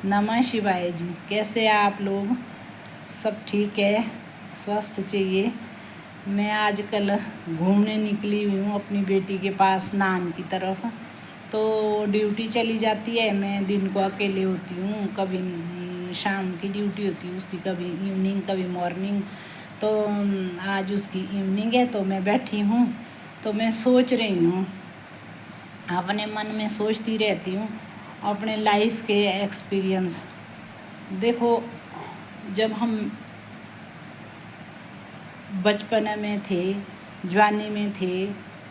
नमः शिवाय जी। कैसे हैं आप लोग? सब ठीक है, स्वस्थ चाहिए। मैं आजकल घूमने निकली हुई हूँ अपनी बेटी के पास नान की तरफ। तो ड्यूटी चली जाती है, मैं दिन को अकेले होती हूँ। कभी शाम की ड्यूटी होती है उसकी, कभी इवनिंग, कभी मॉर्निंग। तो आज उसकी इवनिंग है तो मैं बैठी हूँ। तो मैं सोच रही हूँ, अपने मन में सोचती रहती हूँ अपने लाइफ के एक्सपीरियंस। देखो, जब हम बचपन में थे, जवानी में थे,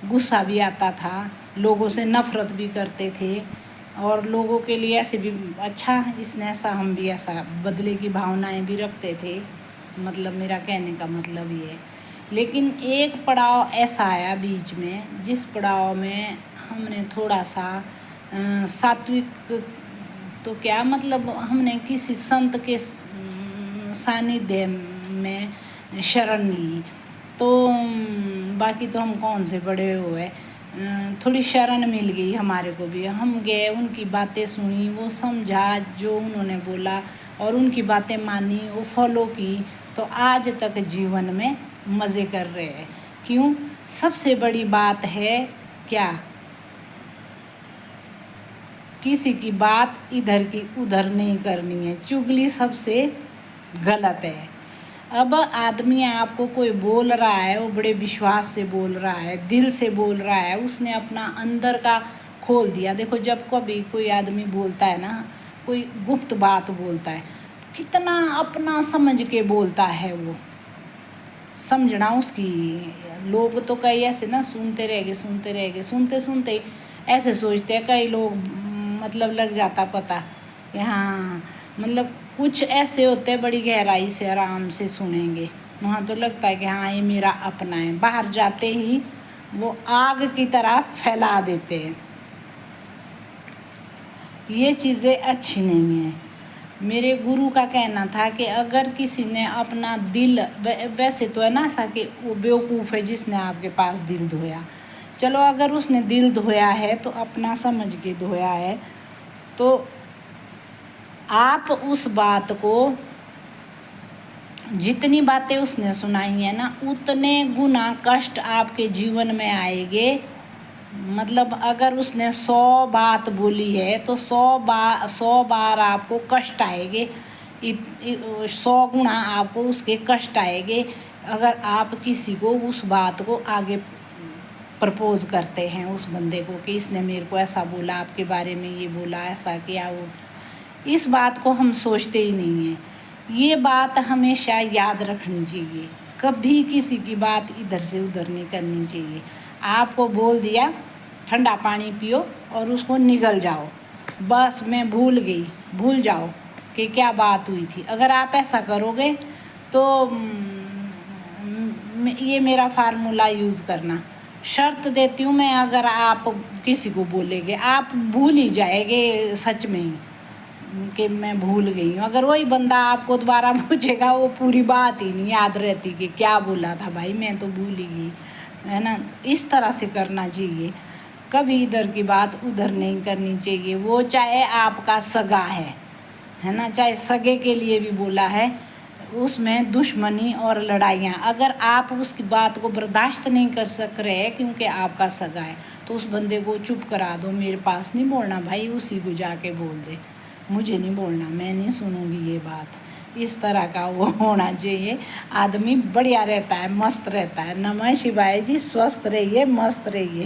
गुस्सा भी आता था, लोगों से नफ़रत भी करते थे और लोगों के लिए ऐसे भी अच्छा इसने ऐसा, हम भी ऐसा बदले की भावनाएं भी रखते थे। मतलब मेरा कहने का मतलब ये है। लेकिन एक पड़ाव ऐसा आया बीच में, जिस पड़ाव में हमने थोड़ा सा सात्विक, तो क्या मतलब, हमने किसी संत के सानिध्य में शरण ली। तो बाकी तो हम कौन से बड़े हुए, थोड़ी शरण मिल गई हमारे को भी। हम गए, उनकी बातें सुनी, वो समझा जो उन्होंने बोला और उनकी बातें मानी, वो फॉलो की। तो आज तक जीवन में मज़े कर रहे हैं। क्यों? सबसे बड़ी बात है क्या, किसी की बात इधर की उधर नहीं करनी है। चुगली सबसे गलत है। अब आदमी आपको कोई बोल रहा है, वो बड़े विश्वास से बोल रहा है, दिल से बोल रहा है, उसने अपना अंदर का खोल दिया। देखो, जब कभी कोई आदमी बोलता है ना, कोई गुप्त बात बोलता है, कितना अपना समझ के बोलता है वो, समझना उसकी। लोग तो कई ऐसे ना, सुनते रह गए, सुनते सुनते ही ऐसे सोचते हैं कई लोग, मतलब लग जाता पता कि हाँ, मतलब कुछ ऐसे होते हैं बड़ी गहराई से आराम से सुनेंगे, वहाँ तो लगता है कि हाँ ये मेरा अपना है। बाहर जाते ही वो आग की तरह फैला देते हैं। ये चीज़ें अच्छी नहीं हैं। मेरे गुरु का कहना था कि अगर किसी ने अपना दिल, वैसे तो है ना ऐसा कि वो बेवकूफ़ है जिसने आपके पास दिल धोया। चलो, अगर उसने दिल धोया है तो अपना समझ के धोया है, तो आप उस बात को, जितनी बातें उसने सुनाई है ना, उतने गुना कष्ट आपके जीवन में आएंगे। मतलब अगर उसने 100 बात बोली है तो 100 बार आपको कष्ट आएंगे। 100 गुना आपको उसके कष्ट आएंगे अगर आप किसी को उस बात को आगे प्रपोज करते हैं उस बंदे को कि इसने मेरे को ऐसा बोला, आपके बारे में ये बोला, ऐसा किया वो। इस बात को हम सोचते ही नहीं हैं। ये बात हमेशा याद रखनी चाहिए, कभी किसी की बात इधर से उधर नहीं करनी चाहिए। आपको बोल दिया ठंडा पानी पियो और उसको निगल जाओ, बस मैं भूल गई, भूल जाओ कि क्या बात हुई थी। अगर आप ऐसा करोगे तो ये मेरा फार्मूला यूज़ करना, शर्त देती हूँ मैं, अगर आप किसी को बोलेंगे आप भूल ही जाएंगे सच में ही कि मैं भूल गई हूँ। अगर वही बंदा आपको दोबारा पूछेगा, वो पूरी बात ही नहीं याद रहती कि क्या बोला था भाई, मैं तो भूल ही गई, है ना। इस तरह से करना चाहिए, कभी इधर की बात उधर नहीं करनी चाहिए। वो चाहे आपका सगा है ना, चाहे सगे के लिए भी बोला है, उसमें दुश्मनी और लड़ाइयाँ, अगर आप उसकी बात को बर्दाश्त नहीं कर सक रहे क्योंकि आपका सगा है, तो उस बंदे को चुप करा दो। मेरे पास नहीं बोलना भाई, उसी को जाके बोल दे, मुझे नहीं बोलना, मैं नहीं सुनूंगी ये बात। इस तरह का वो होना चाहिए। आदमी बढ़िया रहता है, मस्त रहता है। नमः शिवाय जी। स्वस्थ रहिए, मस्त रहिए।